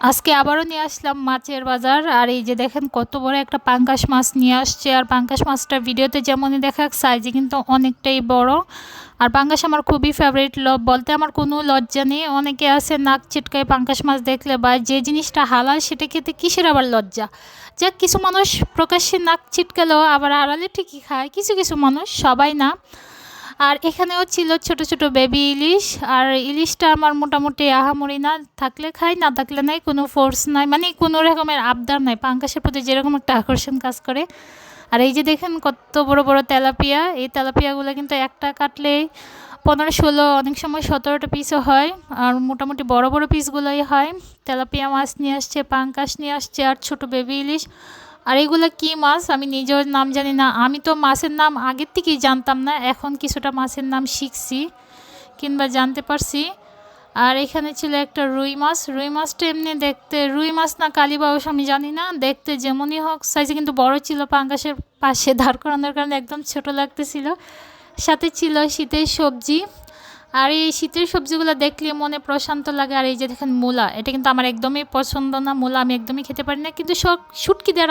আজকে আবারও নিয়ে আসলাম মাছের বাজার। আর এই যে দেখেন কত বড় একটা পাঙ্গাস মাছ নিয়ে আসছে। আর পাঙ্গাস মাছটা ভিডিওতে যেমনই দেখা সাইজে কিন্তু অনেকটাই বড়। আর পাঙ্গাস আমার খুবই ফেভারিট, বলতে আমার কোনো লজ্জা নেই। অনেকে আছে নাক ছিটকায় পাঙ্গাস মাছ দেখলে, বা যে জিনিসটা হালাল সেটা খেতে কিসের আবার লজ্জা। যাক, কিছু মানুষ প্রকাশ্যে নাক ছিটকালেও আবার আড়ালে ঠিকই খায়, কিছু কিছু মানুষ, সবাই না। আর এখানেও ছিল ছোট ছোট বেবি ইলিশ। আর ইলিশটা আমার মোটামুটি আহামরি না, থাকলে খাই না থাকলে নাই, কোনো ফোর্স নাই, মানে কোনো রকমের আবদার নাই। পাঙ্গাসের প্রতি যেরকম একটা আকর্ষণ কাজ করে। আর এই যে দেখেন কত বড় বড় তেলাপিয়া, এই তেলাপিয়াগুলো কিন্তু একটা কাটলেই 15-16, অনেক সময় 17টা পিসও হয়। আর মোটামুটি বড় বড় পিসগুলোই হয়। তেলাপিয়া মাছ নিয়ে আসছে, পাঙ্গাস নিয়ে আসছে, আর ছোট বেবি ইলিশ। আর এগুলো কী মাছ আমি নিজেও নাম জানি না। আমি তো মাছের নাম আগের থেকেই জানতাম না, এখন কিছুটা মাছের নাম শিখছি কিংবা জানতে পারছি। আর এখানে ছিল একটা রুই মাছ। রুই মাছটা এমনি দেখতে, রুই মাছ না কালীবাউস আমি জানি না, দেখতে যেমনই হোক সাইজে কিন্তু বড় ছিল। পাঙ্গাসের পাশে দাঁড় করানোর কারণে একদম ছোট লাগতেছিল। সাথে ছিল শীতের সবজি। আর এই শীতের সবজিগুলো দেখলে মনে প্রশান্ত লাগে। আর এই যে দেখেন মূলা, এটা কিন্তু আমার একদমই পছন্দ না, মূলা আমি একদমই খেতে পারি না, কিন্তু শুটকি দেওয়ার